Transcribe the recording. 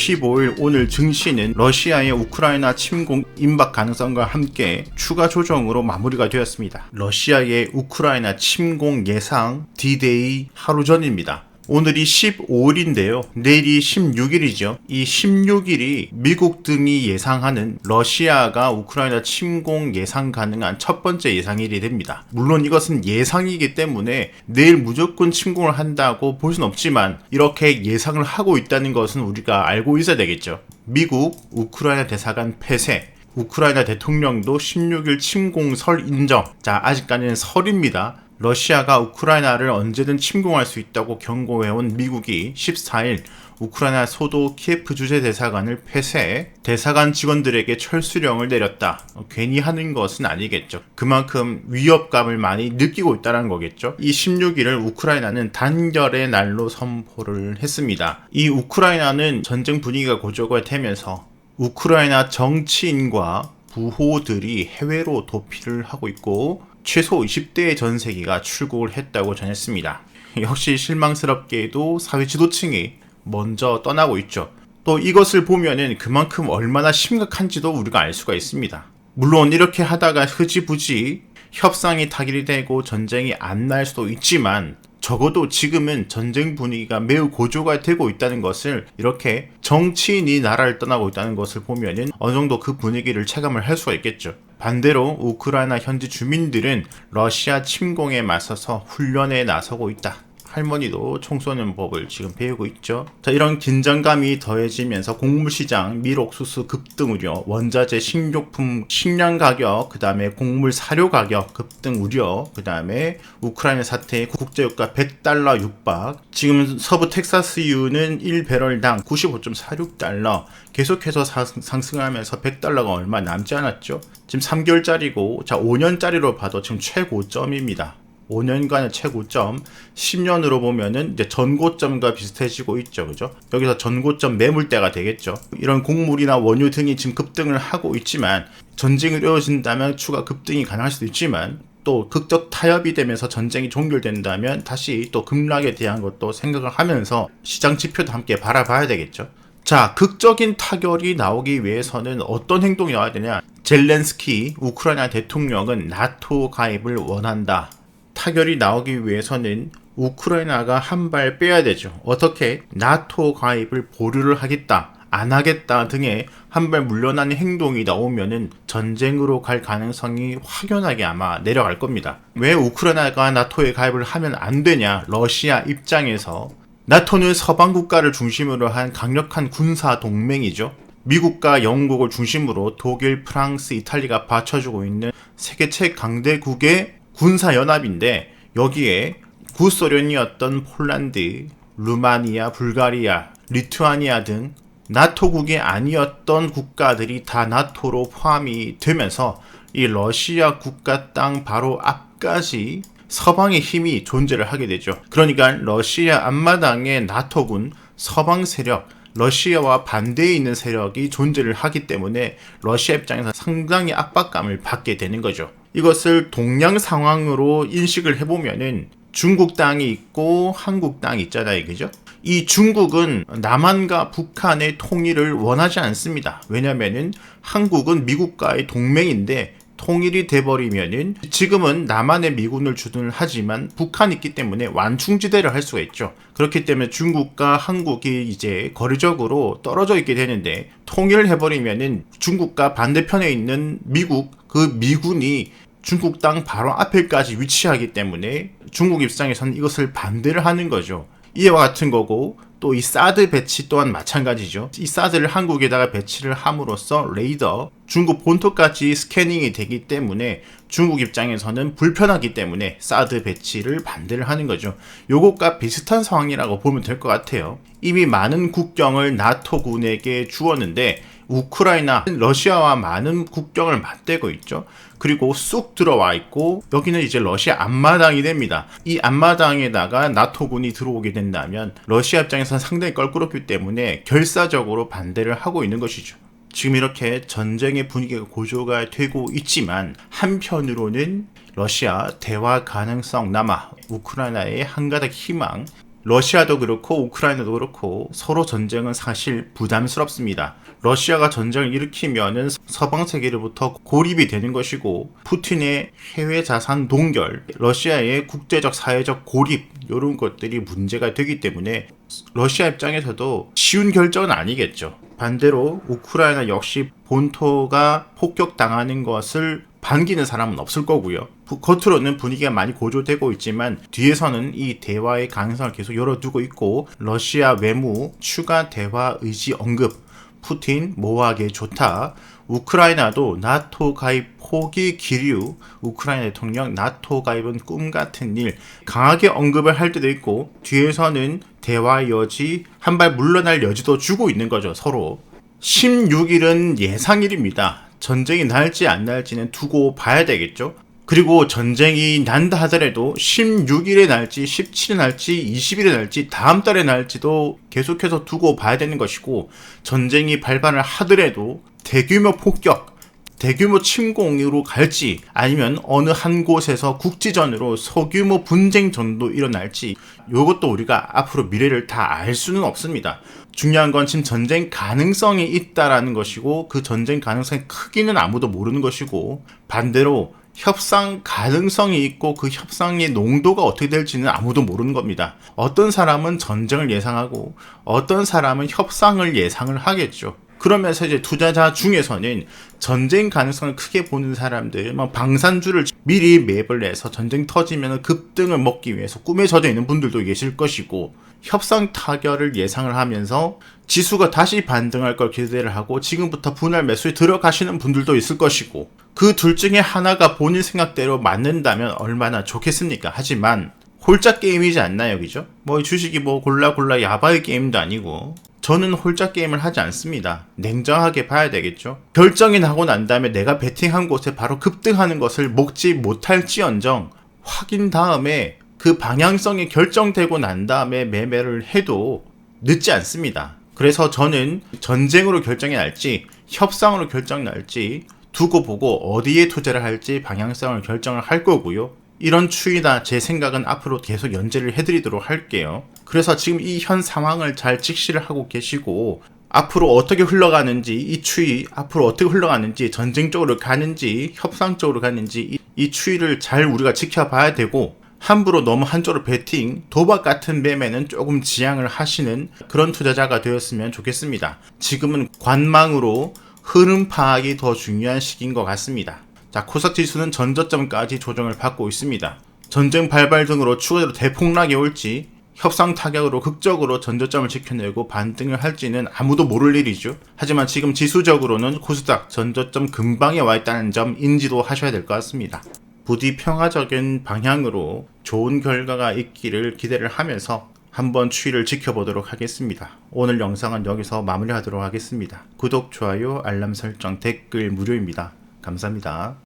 15일 오늘 증시는 러시아의 우크라이나 침공 임박 가능성과 함께 추가 조정으로 마무리가 되었습니다. 러시아의 우크라이나 침공 예상 D-Day 하루 전입니다. 오늘이 15일인데요. 내일이 16일이죠. 이 16일이 미국 등이 예상하는 러시아가 우크라이나 침공 예상 가능한 첫 번째 예상일이 됩니다. 물론 이것은 예상이기 때문에 내일 무조건 침공을 한다고 볼 수는 없지만 이렇게 예상을 하고 있다는 것은 우리가 알고 있어야 되겠죠. 미국 우크라이나 대사관 폐쇄, 우크라이나 대통령도 16일 침공설 인정. 자, 아직까지는 설입니다. 러시아가 우크라이나를 언제든 침공할 수 있다고 경고해온 미국이 14일 우크라이나 소도 키예프 주재대사관을 폐쇄해 대사관 직원들에게 철수령을 내렸다. 괜히 하는 것은 아니겠죠. 그만큼 위협감을 많이 느끼고 있다는 거겠죠. 이 16일을 우크라이나는 단결의 날로 선포를 했습니다. 이 우크라이나는 전쟁 분위기가 고조가 되면서 우크라이나 정치인과 부호들이 해외로 도피를 하고 있고 최소 20대의 전세기가 출국을 했다고 전했습니다. 역시 실망스럽게도 사회 지도층이 먼저 떠나고 있죠. 또 이것을 보면은 그만큼 얼마나 심각한지도 우리가 알 수가 있습니다. 물론 이렇게 하다가 흐지부지 협상이 타결이 되고 전쟁이 안 날 수도 있지만 적어도 지금은 전쟁 분위기가 매우 고조가 되고 있다는 것을 이렇게 정치인이 나라를 떠나고 있다는 것을 보면은 어느 정도 그 분위기를 체감을 할 수가 있겠죠. 반대로 우크라이나 현지 주민들은 러시아 침공에 맞서서 훈련에 나서고 있다. 할머니도 총 쏘는 법을 지금 배우고 있죠. 자, 이런 긴장감이 더해지면서 곡물시장, 밀옥수수 급등 우려, 원자재, 식료품, 식량 가격, 그 다음에 곡물 사료 가격 급등 우려, 그 다음에 우크라이나 사태의 국제유가 $100 육박, 지금 서부 텍사스유는 1배럴당 95.46달러, 계속해서 상승하면서 $100가 얼마 남지 않았죠. 지금 3개월짜리고, 자, 5년짜리로 봐도 지금 최고점입니다. 5년간의 최고점, 10년으로 보면은 이제 전고점과 비슷해지고 있죠. 그죠? 여기서 전고점 매물대가 되겠죠. 이런 곡물이나 원유 등이 지금 급등을 하고 있지만, 전쟁이 이루어진다면 추가 급등이 가능할 수도 있지만, 또 극적 타협이 되면서 전쟁이 종결된다면 다시 또 급락에 대한 것도 생각을 하면서 시장 지표도 함께 바라봐야 되겠죠. 자, 극적인 타결이 나오기 위해서는 어떤 행동이 나와야 되냐? 젤렌스키 우크라이나 대통령은 나토 가입을 원한다. 타결이 나오기 위해서는 우크라이나가 한 발 빼야 되죠. 어떻게? 나토 가입을 보류를 하겠다, 안 하겠다 등의 한 발 물러나는 행동이 나오면은 전쟁으로 갈 가능성이 확연하게 아마 내려갈 겁니다. 왜 우크라이나가 나토에 가입을 하면 안 되냐? 러시아 입장에서 나토는 서방 국가를 중심으로 한 강력한 군사 동맹이죠. 미국과 영국을 중심으로 독일, 프랑스, 이탈리아가 받쳐주고 있는 세계 최강대국의 군사연합인데 여기에 구소련이었던 폴란드, 루마니아, 불가리아, 리투아니아 등 나토국이 아니었던 국가들이 다 나토로 포함이 되면서 이 러시아 국가 땅 바로 앞까지 서방의 힘이 존재를 하게 되죠. 그러니까 러시아 앞마당에 나토군, 서방 세력, 러시아와 반대에 있는 세력이 존재를 하기 때문에 러시아 입장에서 상당히 압박감을 받게 되는 거죠. 이것을 동양 상황으로 인식을 해보면은 중국 땅이 있고 한국 땅이 있잖아요. 그죠? 이 중국은 남한과 북한의 통일을 원하지 않습니다. 왜냐면은 한국은 미국과의 동맹인데 통일이 돼버리면은 지금은 남한에 미군을 주둔을 하지만 북한이 있기 때문에 완충지대를 할 수가 있죠. 그렇기 때문에 중국과 한국이 이제 거리적으로 떨어져 있게 되는데 통일을 해버리면은 중국과 반대편에 있는 미국, 그 미군이 중국 땅 바로 앞에까지 위치하기 때문에 중국 입장에서는 이것을 반대를 하는 거죠. 이와 같은 거고 또 이 사드 배치 또한 마찬가지죠. 이 사드를 한국에다가 배치를 함으로써 레이더, 중국 본토까지 스캐닝이 되기 때문에 중국 입장에서는 불편하기 때문에 사드 배치를 반대를 하는 거죠. 요것과 비슷한 상황이라고 보면 될 것 같아요. 이미 많은 국경을 나토군에게 주었는데 우크라이나, 러시아와 많은 국경을 맞대고 있죠. 그리고 쑥 들어와 있고 여기는 이제 러시아 앞마당이 됩니다. 이 앞마당에다가 나토군이 들어오게 된다면 러시아 입장에서는 상당히 껄끄럽기 때문에 결사적으로 반대를 하고 있는 것이죠. 지금 이렇게 전쟁의 분위기가 고조가 되고 있지만 한편으로는 러시아 대화 가능성 남아 우크라이나의 한 가닥 희망, 러시아도 그렇고 우크라이나도 그렇고 서로 전쟁은 사실 부담스럽습니다. 러시아가 전쟁을 일으키면은 서방 세계로부터 고립이 되는 것이고, 푸틴의 해외 자산 동결, 러시아의 국제적 사회적 고립, 이런 것들이 문제가 되기 때문에 러시아 입장에서도 쉬운 결정은 아니겠죠. 반대로 우크라이나 역시 본토가 폭격당하는 것을 반기는 사람은 없을 거고요. 겉으로는 분위기가 많이 고조되고 있지만 뒤에서는 이 대화의 가능성을 계속 열어두고 있고, 러시아 외무 추가 대화 의지 언급, 푸틴 모하게 좋다, 우크라이나도 나토 가입 포기 기류, 우크라이나 대통령 나토 가입은 꿈같은 일, 강하게 언급을 할 때도 있고, 뒤에서는 대화의 여지, 한 발 물러날 여지도 주고 있는 거죠. 서로 16일은 예상일입니다. 전쟁이 날지 안 날지는 두고 봐야 되겠죠. 그리고 전쟁이 난다 하더라도 16일에 날지 17일에 날지 20일에 날지 다음 달에 날지도 계속해서 두고 봐야 되는 것이고, 전쟁이 발발을 하더라도 대규모 폭격, 대규모 침공으로 갈지 아니면 어느 한 곳에서 국지전으로 소규모 분쟁전도 일어날지, 이것도 우리가 앞으로 미래를 다 알 수는 없습니다. 중요한 건 지금 전쟁 가능성이 있다라는 것이고, 그 전쟁 가능성의 크기는 아무도 모르는 것이고, 반대로 협상 가능성이 있고 그 협상의 농도가 어떻게 될지는 아무도 모르는 겁니다. 어떤 사람은 전쟁을 예상하고 어떤 사람은 협상을 예상을 하겠죠. 그러면서 이제 투자자 중에서는 전쟁 가능성을 크게 보는 사람들, 방산주를 미리 매입을 해서 전쟁 터지면 급등을 먹기 위해서 꿈에 젖어 있는 분들도 계실 것이고, 협상 타결을 예상을 하면서 지수가 다시 반등할 걸 기대를 하고 지금부터 분할 매수에 들어가시는 분들도 있을 것이고, 그 둘 중에 하나가 본인 생각대로 맞는다면 얼마나 좋겠습니까? 하지만 홀짝 게임이지 않나요, 그죠? 주식이 골라 야바이 게임도 아니고, 저는 홀짝 게임을 하지 않습니다. 냉정하게 봐야 되겠죠. 결정이 나고 난 다음에 내가 베팅한 곳에 바로 급등하는 것을 먹지 못할지언정 확인 다음에 그 방향성이 결정되고 난 다음에 매매를 해도 늦지 않습니다. 그래서 저는 전쟁으로 결정이 날지 협상으로 결정이 날지 두고 보고 어디에 투자를 할지 방향성을 결정을 할 거고요. 이런 추이나 제 생각은 앞으로 계속 연재를 해드리도록 할게요. 그래서 지금 이 현 상황을 잘 직시를 하고 계시고, 앞으로 어떻게 흘러가는지, 이 추이 앞으로 어떻게 흘러가는지, 전쟁 쪽으로 가는지 협상 쪽으로 가는지, 이 추이를 잘 우리가 지켜봐야 되고, 함부로 너무 한쪽으로 베팅, 도박 같은 매매는 조금 지양을 하시는 그런 투자자가 되었으면 좋겠습니다. 지금은 관망으로 흐름 파악이 더 중요한 시기인 것 같습니다. 자, 코스닥 지수는 전저점까지 조정을 받고 있습니다. 전쟁 발발 등으로 추가로 대폭락이 올지, 협상 타격으로 극적으로 전저점을 지켜내고 반등을 할지는 아무도 모를 일이죠. 하지만 지금 지수적으로는 코스닥 전저점 근방에 와 있다는 점 인지도 하셔야 될 것 같습니다. 부디 평화적인 방향으로 좋은 결과가 있기를 기대를 하면서 한번 추이를 지켜보도록 하겠습니다. 오늘 영상은 여기서 마무리하도록 하겠습니다. 구독, 좋아요, 알람 설정, 댓글 무료입니다. 감사합니다.